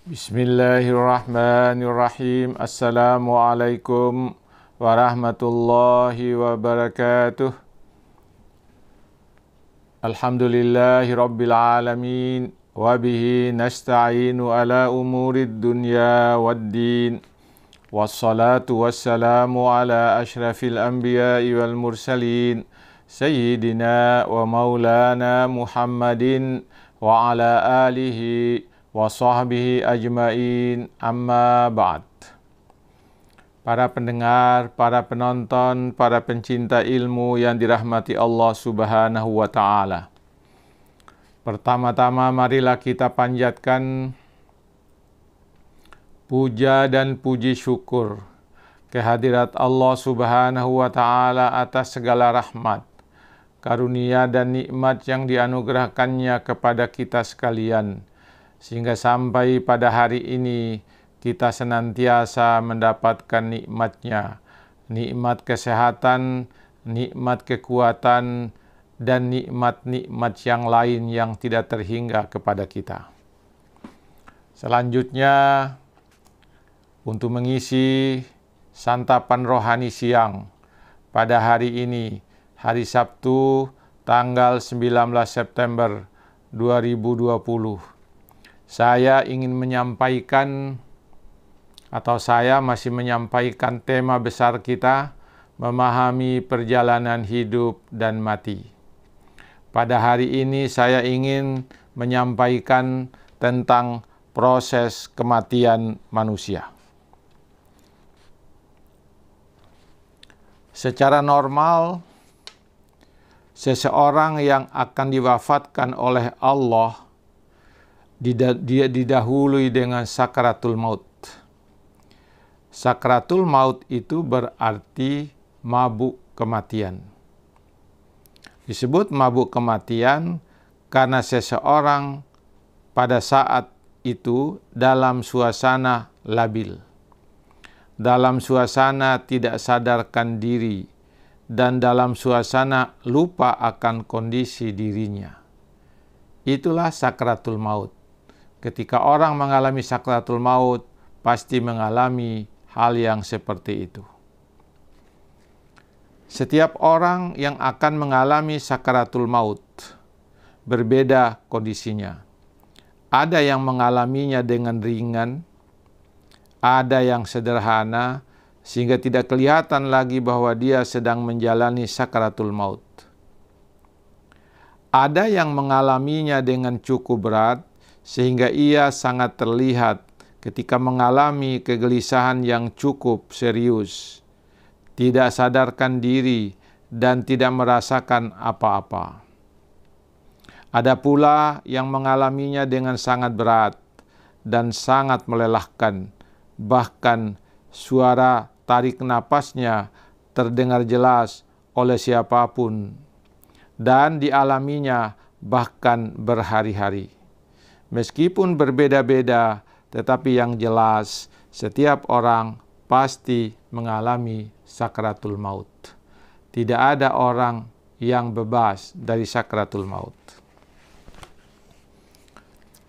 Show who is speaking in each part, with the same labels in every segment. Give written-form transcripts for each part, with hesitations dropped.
Speaker 1: Bismillahirrahmanirrahim. Assalamualaikum warahmatullahi wabarakatuh. Alhamdulillahi rabbil alamin. Wabihi nasta'inu ala umurid dunya waddin. Wassalatu wassalamu ala ashrafil anbiya'i wal mursalin. Sayyidina wa maulana Muhammadin wa ala alihi wa sahbihi ajmain, amma ba'd. Para pendengar, para penonton, para pencinta ilmu yang dirahmati Allah Subhanahu wa ta'ala. Pertama-tama marilah kita panjatkan puja dan puji syukur kehadirat Allah Subhanahu wa ta'ala atas segala rahmat, karunia dan nikmat yang dianugerahkannya kepada kita sekalian, sehingga sampai pada hari ini kita senantiasa mendapatkan nikmatnya, nikmat kesehatan, nikmat kekuatan, dan nikmat-nikmat yang lain yang tidak terhingga kepada kita. Selanjutnya, untuk mengisi santapan rohani siang pada hari ini, hari Sabtu tanggal 19 September 2020, saya ingin menyampaikan, atau saya masih menyampaikan tema besar kita, memahami perjalanan hidup dan mati. Pada hari ini saya ingin menyampaikan tentang proses kematian manusia. Secara normal, seseorang yang akan diwafatkan oleh Allah dia didahului dengan sakaratul maut. Sakaratul maut itu berarti mabuk kematian. Disebut mabuk kematian karena seseorang pada saat itu dalam suasana labil, dalam suasana tidak sadarkan diri, dan dalam suasana lupa akan kondisi dirinya. Itulah sakaratul maut. Ketika orang mengalami sakaratul maut, pasti mengalami hal yang seperti itu. Setiap orang yang akan mengalami sakaratul maut berbeda kondisinya. Ada yang mengalaminya dengan ringan, ada yang sederhana, sehingga tidak kelihatan lagi bahwa dia sedang menjalani sakaratul maut. Ada yang mengalaminya dengan cukup berat, sehingga ia sangat terlihat ketika mengalami kegelisahan yang cukup serius, tidak sadarkan diri, dan tidak merasakan apa-apa. Ada pula yang mengalaminya dengan sangat berat dan sangat melelahkan, bahkan suara tarik napasnya terdengar jelas oleh siapapun, dan dialaminya bahkan berhari-hari. Meskipun berbeda-beda, tetapi yang jelas setiap orang pasti mengalami sakaratul maut. Tidak ada orang yang bebas dari sakaratul maut.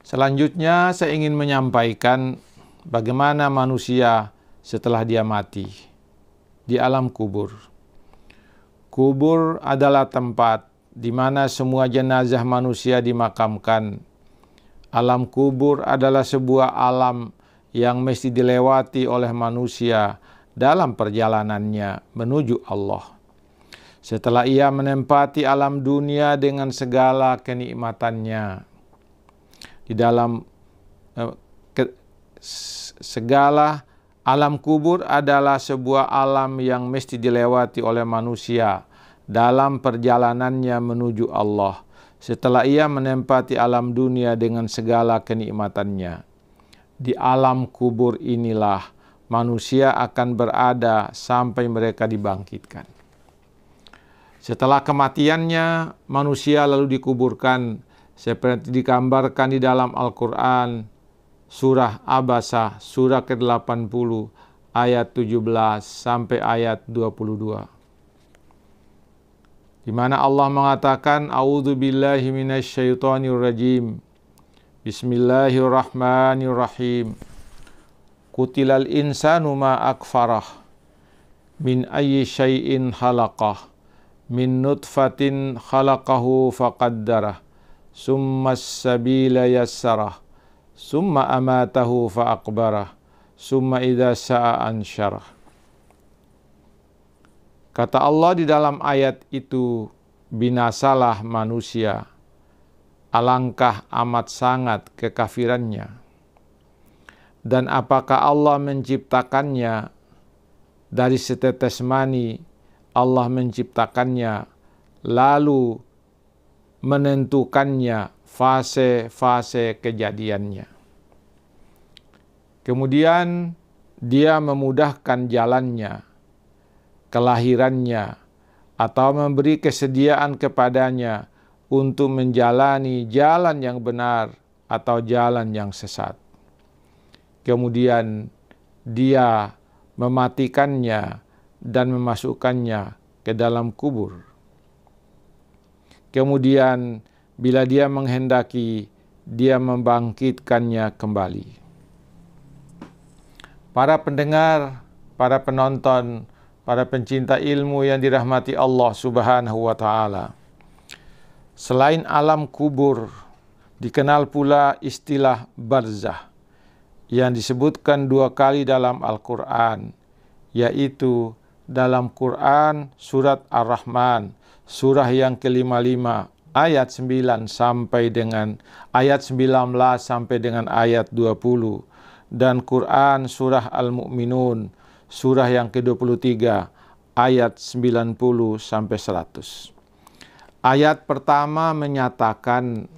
Speaker 1: Selanjutnya saya ingin menyampaikan bagaimana manusia setelah dia mati di alam kubur. Kubur adalah tempat di mana semua jenazah manusia dimakamkan. Alam kubur adalah sebuah alam yang mesti dilewati oleh manusia dalam perjalanannya menuju Allah. Setelah ia menempati alam dunia dengan segala kenikmatannya, di dalam segala alam kubur adalah sebuah alam yang mesti dilewati oleh manusia dalam perjalanannya menuju Allah. Setelah ia menempati alam dunia dengan segala kenikmatannya, di alam kubur inilah manusia akan berada sampai mereka dibangkitkan. Setelah kematiannya, manusia lalu dikuburkan seperti digambarkan di dalam Al-Quran, surah Abasa, surah ke-80, ayat 17 sampai ayat 22. Di mana Allah mengatakan, A'udzu billahi minasyaitonir rajim. Bismillahirrahmanirrahim. Qutilal insanu ma akfarah. Min ayyi syai'in khalaqah. Min nutfatin khalaqahu faqaddarah. Summa as-sabila yassarah. Summa amatahu fa'akbarah. Summa idza sya'a ansyarah. Kata Allah di dalam ayat itu, binasalah manusia, alangkah amat sangat kekafirannya. Dan apakah Allah menciptakannya dari setetes mani, Allah menciptakannya, lalu menentukannya fase-fase kejadiannya. Kemudian dia memudahkan jalannya, kelahirannya, atau memberi kesediaan kepadanya untuk menjalani jalan yang benar atau jalan yang sesat. Kemudian dia mematikannya dan memasukkannya ke dalam kubur. Kemudian bila dia menghendaki, dia membangkitkannya kembali. Para pendengar, para penonton, para pencinta ilmu yang dirahmati Allah Subhanahu wa Ta'ala. Selain alam kubur, dikenal pula istilah barzah yang disebutkan 2 kali dalam Al-Quran, yaitu dalam Quran surat Ar-Rahman, surah yang ke-55, ayat 9 sampai dengan ayat 19 sampai dengan ayat 20, dan Quran surah Al-Mu'minun, surah yang ke-23, ayat 90 sampai 100. Ayat pertama menyatakan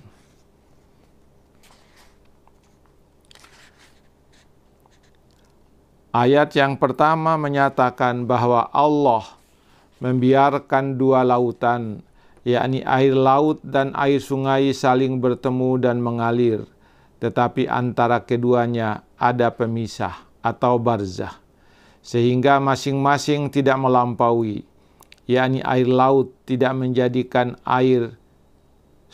Speaker 1: bahwa Allah membiarkan 2 lautan, yakni air laut dan air sungai saling bertemu dan mengalir, tetapi antara keduanya ada pemisah atau barzah, sehingga masing-masing tidak melampaui, yakni air laut tidak menjadikan air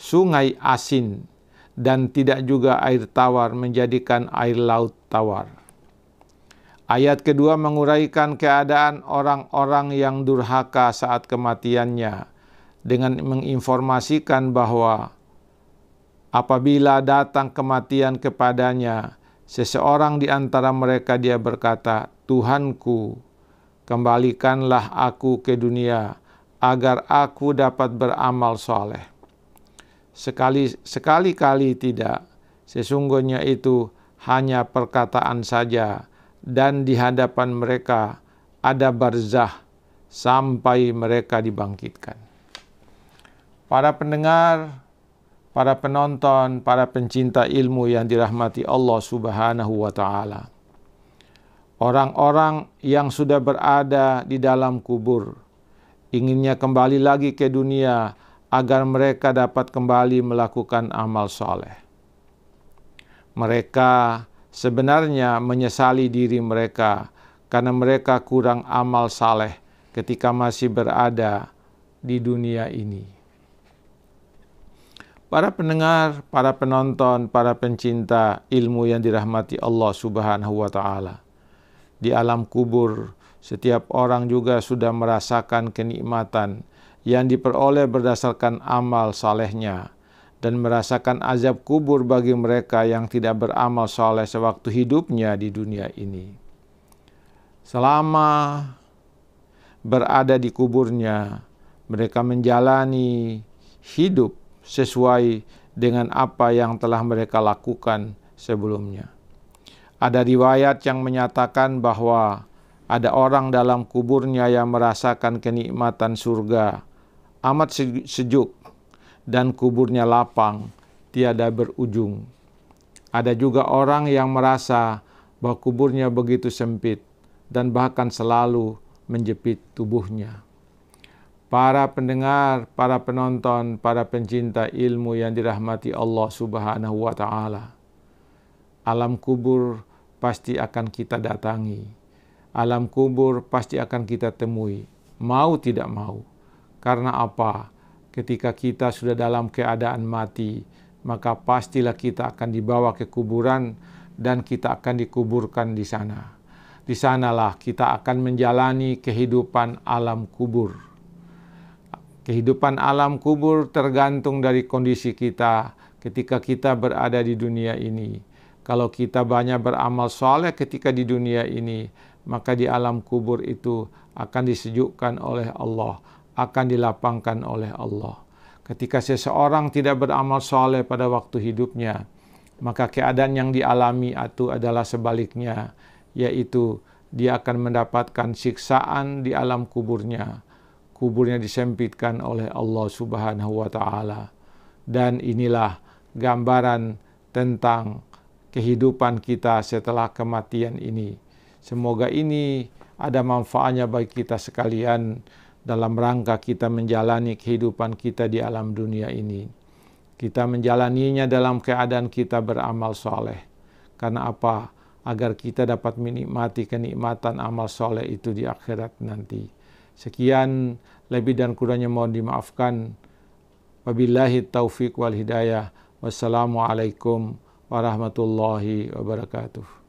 Speaker 1: sungai asin, dan tidak juga air tawar menjadikan air laut tawar. Ayat kedua menguraikan keadaan orang-orang yang durhaka saat kematiannya dengan menginformasikan bahwa apabila datang kematian kepadanya, seseorang di antara mereka dia berkata, Tuhanku, kembalikanlah aku ke dunia agar aku dapat beramal soleh. Sekali-kali tidak, sesungguhnya itu hanya perkataan saja, dan di hadapan mereka ada barzah sampai mereka dibangkitkan. Para pendengar, para penonton, para pencinta ilmu yang dirahmati Allah Subhanahu wa Ta'ala. Orang-orang yang sudah berada di dalam kubur inginnya kembali lagi ke dunia agar mereka dapat kembali melakukan amal soleh. Mereka sebenarnya menyesali diri mereka karena mereka kurang amal saleh ketika masih berada di dunia ini. Para pendengar, para penonton, para pencinta ilmu yang dirahmati Allah Subhanahu wa Ta'ala. Di alam kubur, setiap orang juga sudah merasakan kenikmatan yang diperoleh berdasarkan amal salehnya, dan merasakan azab kubur bagi mereka yang tidak beramal saleh sewaktu hidupnya di dunia ini. Selama berada di kuburnya, mereka menjalani hidup sesuai dengan apa yang telah mereka lakukan sebelumnya. Ada riwayat yang menyatakan bahwa ada orang dalam kuburnya yang merasakan kenikmatan surga, amat sejuk, dan kuburnya lapang, tiada berujung. Ada juga orang yang merasa bahwa kuburnya begitu sempit dan bahkan selalu menjepit tubuhnya. Para pendengar, para penonton, para pencinta ilmu yang dirahmati Allah Subhanahu wa Ta'ala. Alam kubur pasti akan kita datangi. Alam kubur pasti akan kita temui, mau tidak mau. Karena apa? Ketika kita sudah dalam keadaan mati, maka pastilah kita akan dibawa ke kuburan dan kita akan dikuburkan di sana. Di sanalah kita akan menjalani kehidupan alam kubur. Kehidupan alam kubur tergantung dari kondisi kita ketika kita berada di dunia ini. Kalau kita banyak beramal soleh ketika di dunia ini, maka di alam kubur itu akan disejukkan oleh Allah, akan dilapangkan oleh Allah. Ketika seseorang tidak beramal soleh pada waktu hidupnya, maka keadaan yang dialami itu adalah sebaliknya, yaitu dia akan mendapatkan siksaan di alam kuburnya. Kuburnya disempitkan oleh Allah Subhanahu wa Ta'ala. Dan inilah gambaran tentang kehidupan kita setelah kematian ini. Semoga ini ada manfaatnya bagi kita sekalian dalam rangka kita menjalani kehidupan kita di alam dunia ini. Kita menjalaninya dalam keadaan kita beramal soleh. Karena apa? Agar kita dapat menikmati kenikmatan amal soleh itu di akhirat nanti. Sekian, lebih dan kurangnya mohon dimaafkan. Wabillahi taufiq wal hidayah. Wassalamualaikum warahmatullahi wabarakatuh.